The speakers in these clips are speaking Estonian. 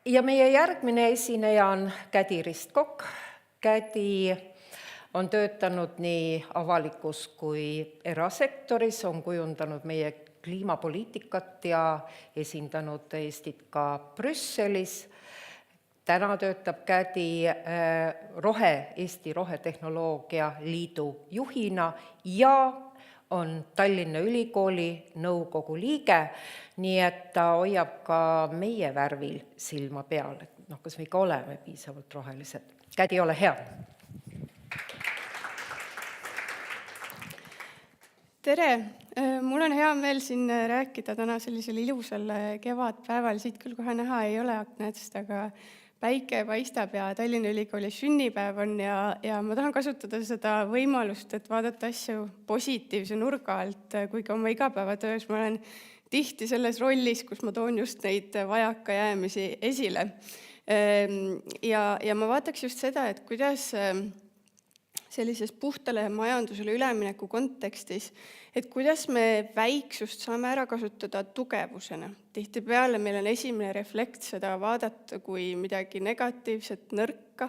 Ja meie järgmine esineja on Kädi Ristkokk. Kädi on töötanud nii avalikus kui erasektoris, on kujundanud meie kliimapoliitikat ja esindanud Eestit ka Brüsselis. Täna töötab Kädi Eesti Rohetehnoloogia Liidu juhina ja on Tallinna Ülikooli nõukogu liige, nii et ta hoiab ka meie värvil silma peal, et kas me ikka oleme piisavalt rohelised. Kädi, ole hea! Tere! Mul on hea meel siin rääkida täna sellisel ilusal kevadpäeval. Siit küll kohe näha ei ole aknast, aga päike paistab ja Tallinna Ülikooli sünnipäev on ja ma tahan kasutada seda võimalust, et vaadata asju positiivse nurga alt, kuigi oma igapäevatöös ma olen tihti selles rollis, kus ma toon just neid vajakajäämisi esile. Ja ma vaataks just seda, et kuidas sellises puhtale majandusele ülemineku kontekstis, et kuidas me väiksust saame ära kasutada tugevusena. Tihtipeale meil on esimene refleks seda vaadata kui midagi negatiivset, nõrka.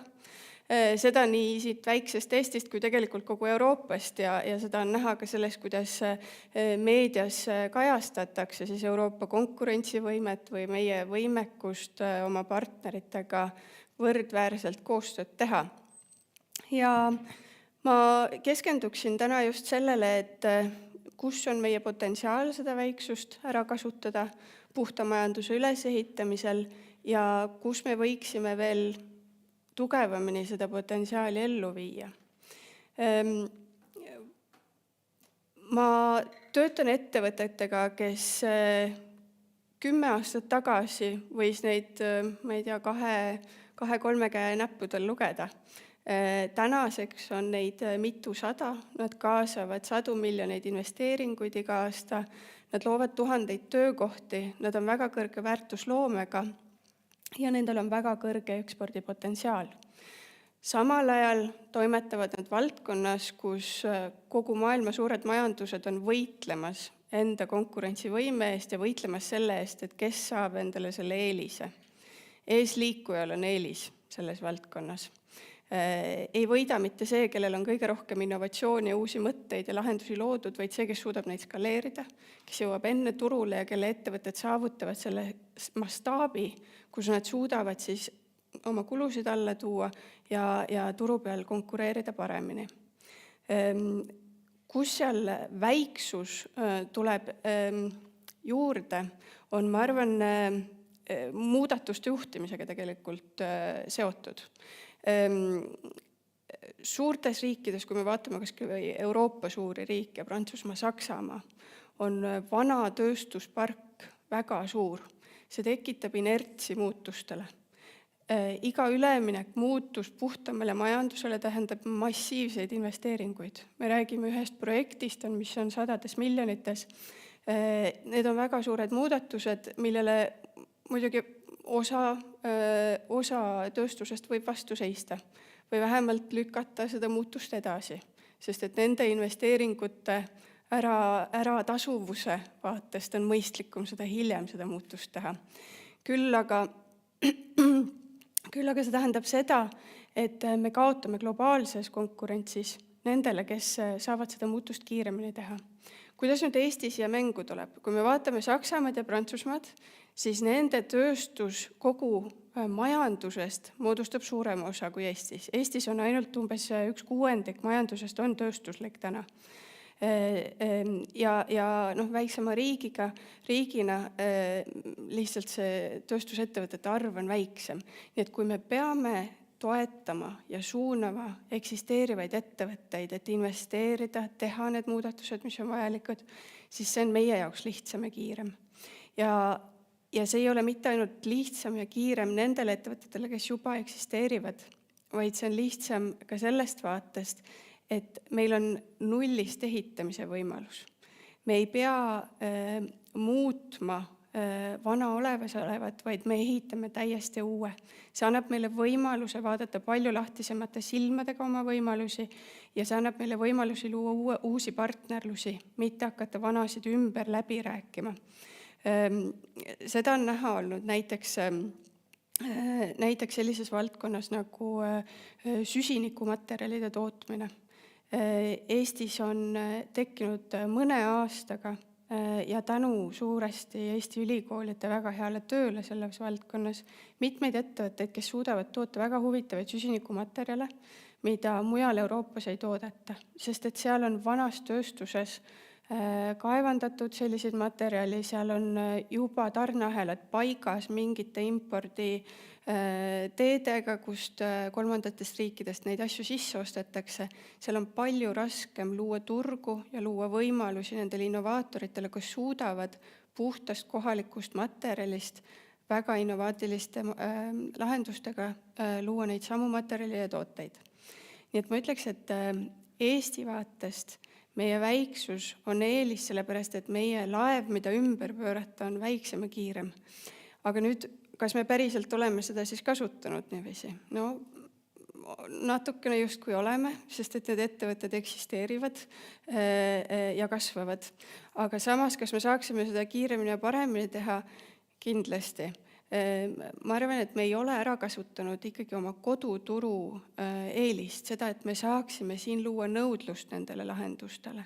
Seda nii siit väiksest Eestist kui tegelikult kogu Euroopast ja seda on näha ka selles, kuidas meedias kajastatakse siis Euroopa konkurentsivõimet või meie võimekust oma partneritega võrdväärselt koostööd teha. Ja ma keskenduksin täna just sellele, et kus on meie potentsiaal seda väiksust ära kasutada puhta majanduse ülesehitamisel ja kus me võiksime veel tugevamini seda potentsiaali ellu viia. Ma töötan ettevõtetega, kes 10 aastat tagasi võis neid, ma ei tea, 2-3 käe näppudel lugeda. Tänaseks on neid mitusada, nad kaasavad 100 miljoneid investeeringuid iga aasta, nad loovad tuhandeid töökohti, nad on väga kõrge väärtusloomega ja nendel on väga kõrge ekspordipotentsiaal. Samal ajal toimetavad nad valdkonnas, kus kogu maailma suured majandused on võitlemas enda konkurentsivõime eest ja võitlemas selle eest, et kes saab endale selle eelise. Eesliikujal on eelis selles valdkonnas. Ei võida mitte see, kellel on kõige rohkem innovatsiooni ja uusi mõtteid ja lahendusi loodud, vaid see, kes suudab neid skaleerida, kes jõuab enne turule ja kelle ettevõtted saavutavad selle mastaabi, kus nad suudavad siis oma kulusid alla tuua ja turu peal konkureerida paremini. Kus seal väiksus tuleb juurde, on, ma arvan, muudatuste juhtimisega tegelikult seotud. Suurtes riikides, kui me vaatame kas Euroopa suuri riike, Prantsusmaa, Saksamaa, on vana tööstuspark väga suur. See tekitab inertsi muutustele. Iga üleminek muutus puhtamale majandusele tähendab massiivseid investeeringuid. Me räägime ühest projektist, mis on sadades miljonites. Need on väga suured muudatused, millele muidugi osa tööstusest võib vastu seista või vähemalt lükata seda muutust edasi, sest et nende investeeringute ära tasuvuse vaatest on mõistlikum seda hiljem seda muutust teha. Küll aga see tähendab seda, et me kaotame globaalses konkurentsis nendele, kes saavad seda muutust kiiremini teha. Kuidas nüüd Eesti siia mängu tuleb? Kui me vaatame Saksamaad ja Prantsusmaad, siis nende tööstus kogu majandusest moodustab suurema osa kui Eestis. Eestis on ainult umbes 1/6 majandusest on tööstuslik täna. Ja väiksema riigina lihtsalt see tööstusettevõtete arv on väiksem. Nii et kui me peame toetama ja suunama eksisteerivaid ettevõtteid, et investeerida, teha need muudatused, mis on vajalikud, siis see on meie jaoks lihtsam ja kiirem. Ja see ei ole mitte ainult lihtsam ja kiirem nendele ettevõtetele, kes juba eksisteerivad, vaid see on lihtsam ka sellest vaatest, et meil on nullist ehitamise võimalus. Me ei pea muutma vana olevat, vaid me ehitame täiesti uue. See annab meile võimaluse vaadata palju lahtisemate silmadega oma võimalusi ja see annab meile võimalusi luua uusi partnerlusi, mitte hakata vanasid ümber läbi rääkima. Seda on näha olnud näiteks näiteks sellises valdkonnas nagu süsinikumaterjalide tootmine. Eestis on tekkinud mõne aastaga ja tänu suuresti Eesti ülikoolide väga heale tööle selles valdkonnas mitmeid ettevõtteid, kes suudavad toota väga huvitavaid süsinikumaterjale, mida mujal Euroopas ei toodeta, sest et seal on vanas tööstuses kaevandatud selliseid materjali, seal on juba tarneahelad paigas mingite impordi teedega, kust kolmandatest riikidest neid asju sisse ostetakse. Seal on palju raskem luua turgu ja luua võimalusi nendele innovaatoritele, kes suudavad puhtast kohalikust materjalist väga innovaatiliste lahendustega luua neid samu materjali ja tooteid. Nii et ma ütleks, et Eesti vaatest meie väiksus on eelis, sellepärast et meie laev, mida ümber pöörata, on väiksem ja kiirem. Aga nüüd, kas me päriselt oleme seda siis kasutanud niiviisi? No natukene justkui oleme, sest et need ettevõtted eksisteerivad ja kasvavad. Aga samas, kas me saaksime seda kiiremini ja paremini teha? Kindlasti. Ma arvan, et me ei ole ära kasutanud ikkagi oma koduturu eelist, seda, et me saaksime siin luua nõudlust nendele lahendustele.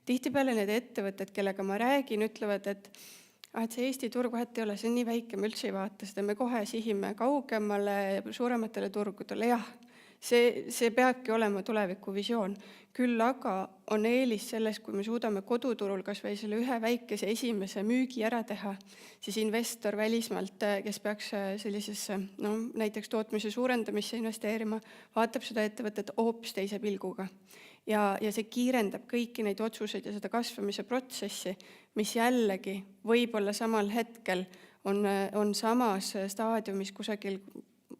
Tihtipeale need ettevõtted, kellega ma räägin, ütlevad, et see Eesti turg vahet ei ole, see on nii väike, me üldse ei vaata seda, me kohe sihime kaugemale, suurematele turgudele. Jah, see peabki olema tulevikuvisioon. Küll aga on eelis selles, kui me suudame koduturul kas või selle ühe väikese esimese müügi ära teha, siis investor välismaalt, kes peaks sellisesse näiteks tootmise suurendamisse investeerima, vaatab seda ettevõtet hoopis teise pilguga. Ja see kiirendab kõiki neid otsuseid ja seda kasvamise protsessi, mis jällegi võib-olla samal hetkel on samas staadiumis kusagil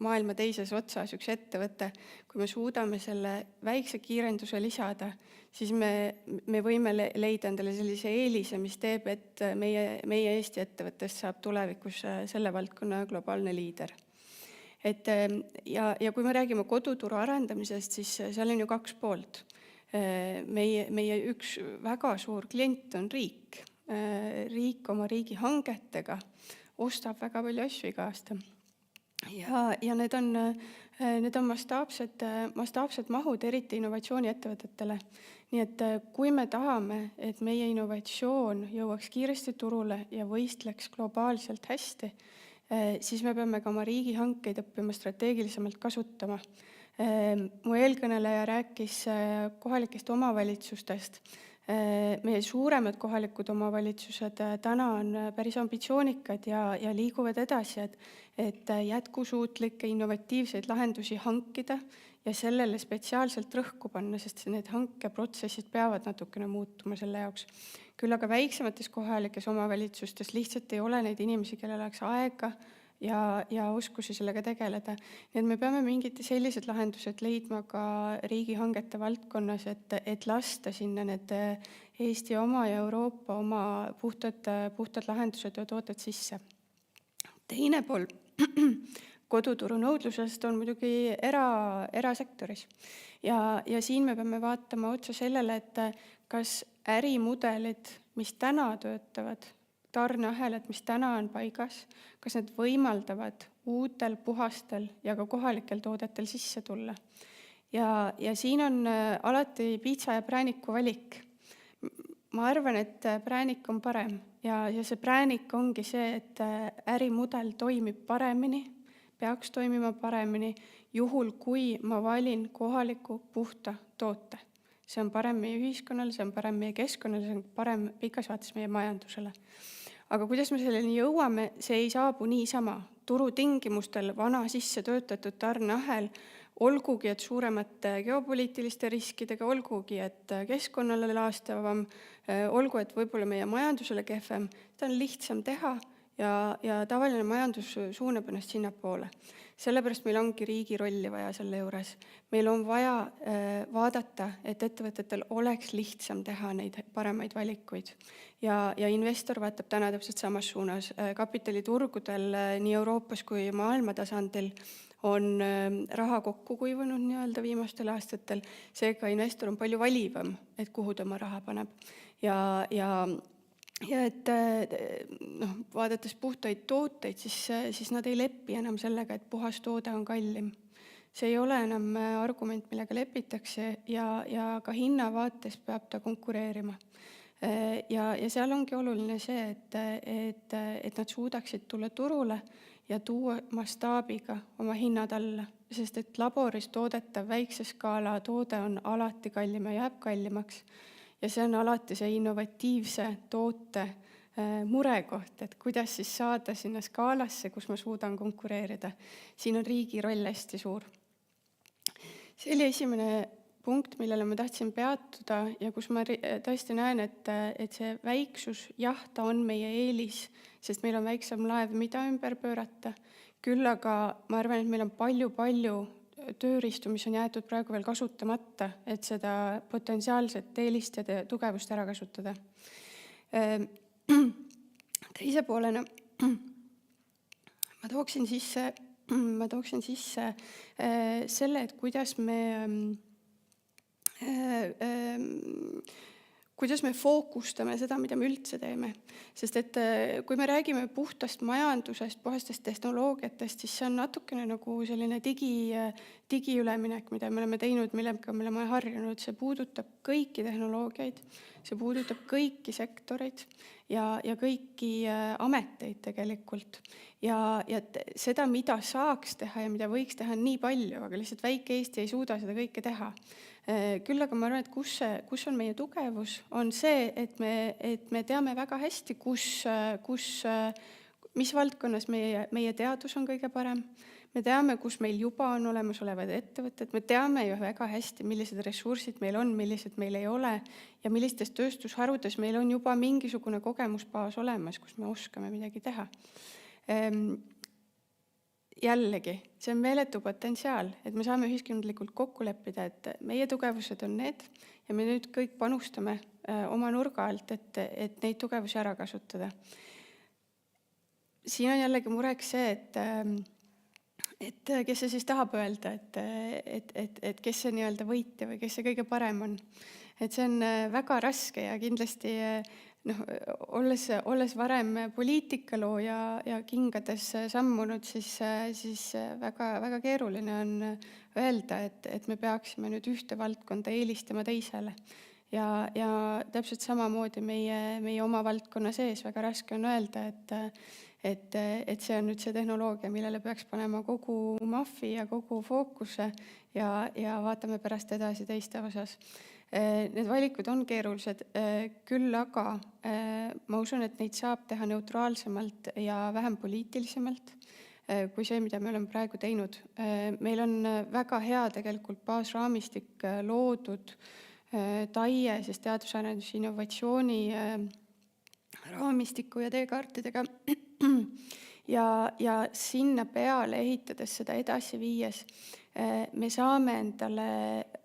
maailma teises otsas üks ettevõte. Kui me suudame selle väikse kiirenduse lisada, siis me võime leida endale sellise eelise, mis teeb, et meie Eesti ettevõttest saab tulevikus selle valdkonna globaalne liider. Ja kui me räägime koduturu arendamisest, siis seal on ju 2 poolt. Meie üks väga suur klient on riik. Riik oma riigihangetega ostab väga palju asju iga aasta. Ja need on mastaapsed mahud, eriti innovatsiooniettevõtetele. Nii et kui me tahame, et meie innovatsioon jõuaks kiiresti turule ja võistleks globaalselt hästi, siis me peame ka oma riigihankeid õppima strateegilisemalt kasutama. Mu eelkõneleja rääkis kohalikest omavalitsustest. Meie suuremad kohalikud omavalitsused täna on päris ambitsioonikad ja liiguvad edasi, et jätkusuutlikke innovatiivseid lahendusi hankida ja sellele spetsiaalselt rõhku panna, sest need hankeprotsessid peavad natukene muutuma selle jaoks. Küll aga väiksemates kohalikes omavalitsustes lihtsalt ei ole neid inimesi, kellel oleks aega ja oskusi sellega tegeleda. Nii et me peame mingid sellised lahendused leidma ka riigihangete valdkonnas, et lasta sinna need Eesti oma ja Euroopa oma puhtad lahendused ja tooted sisse. Teine pool koduturu nõudlusest on muidugi erasektoris. Ja siin me peame vaatama otsa sellele, et kas ärimudelid, mis täna töötavad, tarneahelad, mis täna on paigas, kas need võimaldavad uutel, puhastel ja ka kohalikel toodetel sisse tulla. Ja siin on alati piitsa ja prääniku valik. Ma arvan, et präänik on parem ja see präänik ongi see, et ärimudel toimib paremini, peaks toimima paremini, juhul kui ma valin kohaliku puhta toote. See on parem meie ühiskonnale, see on parem meie keskkonnale, see on parem pikas vaates meie majandusele. Aga kuidas me selleni jõuame, see ei saabu niisama. Turutingimustel vana sisse töötatud tarneahel, olgugi et suuremate geopoliitiliste riskidega, olgugi et keskkonnale laastavam, olgu et võib-olla meie majandusele kehvem, seda on lihtsam teha ja tavaline majandus suunab ennast sinnapoole. Sellepärast meil ongi riigi rolli vaja selle juures. Meil on vaja vaadata, et ettevõtetel oleks lihtsam teha neid paremaid valikuid. Ja investor vaatab täna täpselt samas suunas. Kapitaliturgudel nii Euroopas kui maailma tasandil on raha kokku kuivunud nii-öelda viimastel aastatel. Seega investor on palju valivam, et kuhu tema raha paneb. Ja ja et vaadates puhtaid tooteid, siis nad ei lepi enam sellega, et puhas toode on kallim. See ei ole enam argument, millega lepitakse ja ka hinna vaates peab ta konkureerima. Ja seal ongi oluline see, et nad suudaksid tulla turule ja tuua mastaabiga oma hinnad alla, sest et laboris toodetav väikse skaala toode on alati kallim ja jääb kallimaks. Ja see on alati see innovatiivse toote murekoht, et kuidas siis saada sinna skaalasse, kus ma suudan konkureerida. Siin on riigi roll hästi suur. See oli esimene punkt, millele ma tahtsin peatuda ja kus ma tõesti näen, et see väiksus, jah, ta on meie eelis, sest meil on väiksem laev, mida ümber pöörata. Küll aga ma arvan, et meil on palju tööriistu, mis on jäetud praegu veel kasutamata, et seda potentsiaalset eelist ja tugevust ära kasutada. Teise poolena ma tooksin sisse selle, et kuidas me fookustame seda, mida me üldse teeme. Sest et kui me räägime puhtast majandusest, puhastest tehnoloogiatest, siis see on natukene nagu selline digiüleminek, mida me oleme teinud, millega me oleme harjunud. See puudutab kõiki tehnoloogiaid, see puudutab kõiki sektoreid ja kõiki ameteid tegelikult. Ja seda, mida saaks teha ja mida võiks teha, on nii palju, aga lihtsalt väike Eesti ei suuda seda kõike teha. Küll aga ma arvan, et kus on meie tugevus, on see, et me teame väga hästi, mis valdkonnas meie teadus on kõige parem. Me teame, kus meil juba on olemasolevad ettevõtted. Me teame ju väga hästi, millised ressursid meil on, millised meil ei ole ja millistes tööstusharudes meil on juba mingisugune kogemusbaas olemas, kus me oskame midagi teha. Jällegi, see on meeletu potentsiaal, et me saame ühiskondlikult kokku leppida, et meie tugevused on need ja me nüüd kõik panustame oma nurga alt, et neid tugevusi ära kasutada. Siin on jällegi mureks see, et kes see siis tahab öelda, et kes see nii-öelda võitja või kes see kõige parem on. Et see on väga raske ja kindlasti olles varem poliitikalooja ja kingades sammunud, siis väga keeruline on öelda, et me peaksime nüüd ühte valdkonda eelistama teisele. Ja täpselt samamoodi meie oma valdkonna sees väga raske on öelda, et see on nüüd see tehnoloogia, millele peaks panema kogu MAF-i ja kogu fookuse ja vaatame pärast edasi teiste osas. Need valikud on keerulised, küll aga ma usun, et neid saab teha neutraalsemalt ja vähem poliitilisemalt kui see, mida me oleme praegu teinud. Meil on väga hea tegelikult baasraamistik loodud TAIE, siis teadusarendus- innovatsiooni raamistiku ja teekaartidega ja sinna peale ehitades seda edasi viies me saame endale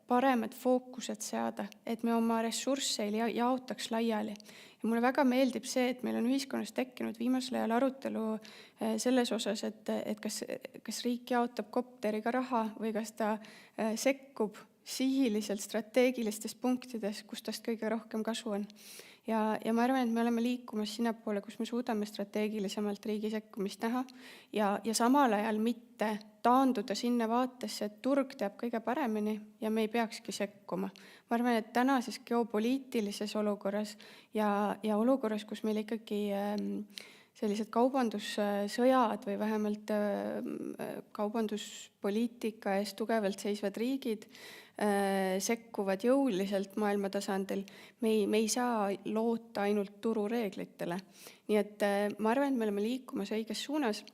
paremad fookused seada, et me oma ressursse ei jaotaks laiali. Ja mulle väga meeldib see, et meil on ühiskonnas tekkinud viimasel ajal arutelu selles osas, et kas riik jaotab kopteriga raha või kas ta sekkub sihiliselt strateegilistes punktides, kus tast kõige rohkem kasu on. Ja ma arvan, et me oleme liikumas sinnapoole, kus me suudame strateegilisemalt riigi sekkumist näha ja samal ajal mitte taanduda sinna vaatesse, et turg teab kõige paremini ja me ei peakski sekkuma. Ma arvan, et tänases geopoliitilises olukorras ja olukorras, kus meil ikkagi sellised kaubandussõjad või vähemalt kaubanduspoliitika eest tugevalt seisvad riigid sekkuvad jõuliselt maailma tasandil, me ei saa loota ainult turureeglitele. Nii et ma arvan, et me oleme liikumas õiges suunas,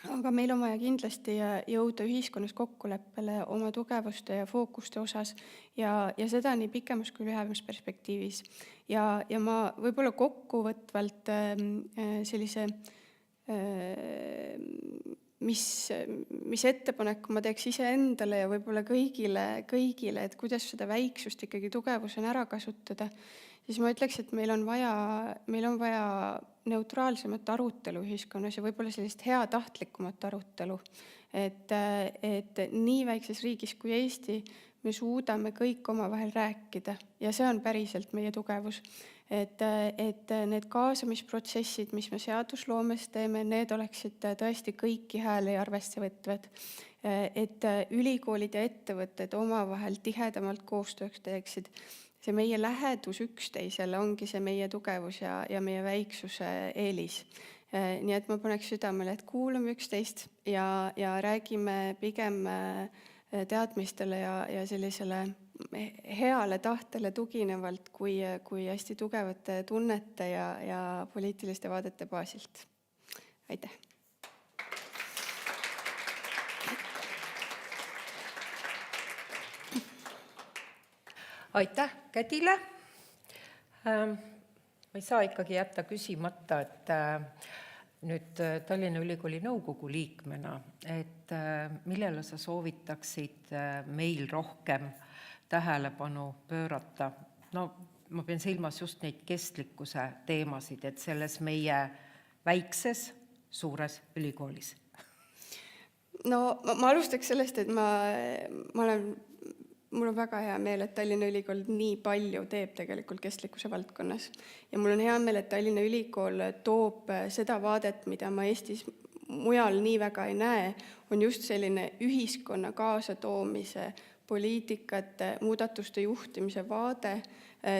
aga meil on vaja kindlasti jõuda ühiskonnas kokkuleppele oma tugevuste ja fookuste osas ja seda nii pikemas kui lühemas perspektiivis. Ja ma võib-olla kokkuvõtvalt sellise mis ettepaneku ma teeks iseendale ja võib-olla kõigile, et kuidas seda väiksust ikkagi tugevusena ära kasutada, siis ma ütleks, et meil on vaja neutraalsemat arutelu ühiskonnas ja võib-olla sellist heatahtlikumat arutelu, et nii väikses riigis kui Eesti me suudame kõik omavahel rääkida ja see on päriselt meie tugevus. et need kaasamisprotsessid, mis me seadusloomes teeme, need oleksid tõesti kõiki hääli arvesse võtvad, et ülikoolid ja ettevõtted omavahel tihedamalt koostööks teeksid. See meie lähedus üksteisele ongi see meie tugevus ja meie väiksuse eelis. Nii et ma paneks südamele, et kuulame üksteist ja räägime pigem teadmistele ja sellisele heale tahtele tuginevalt kui hästi tugevate tunnete ja poliitiliste vaadete baasilt. Aitäh! Aitäh Kädile! Ma ei saa ikkagi jätta küsimata, et nüüd Tallinna Ülikooli nõukogu liikmena, et millele sa soovitaksid meil rohkem tähelepanu pöörata? No ma pean silmas just neid kestlikkuse teemasid, et selles meie väikses, suures ülikoolis. No ma alustaks sellest, et mul on väga hea meel, et Tallinna Ülikool nii palju teeb tegelikult kestlikkuse valdkonnas. Ja mul on hea meel, et Tallinna Ülikool toob seda vaadet, mida ma Eestis mujal nii väga ei näe, on just selline ühiskonna kaasatoomise, poliitikate, muudatuste juhtimise vaade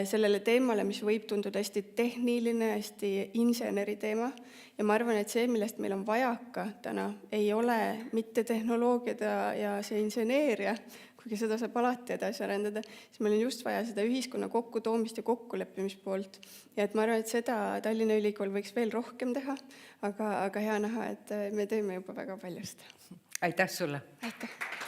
sellele teemale, mis võib tunduda hästi tehniline, hästi inseneri teema. Ja ma arvan, et see, millest meil on vajaka täna, ei ole mitte tehnoloogiad ja see inseneeria, kuigi seda saab alati edasi arendada, siis meil on just vaja seda ühiskonna kokkutoomist ja kokkuleppimispoolt. Ja et ma arvan, et seda Tallinna Ülikool võiks veel rohkem teha, aga hea näha, et me teeme juba väga palju seda. Aitäh sulle! Aitäh!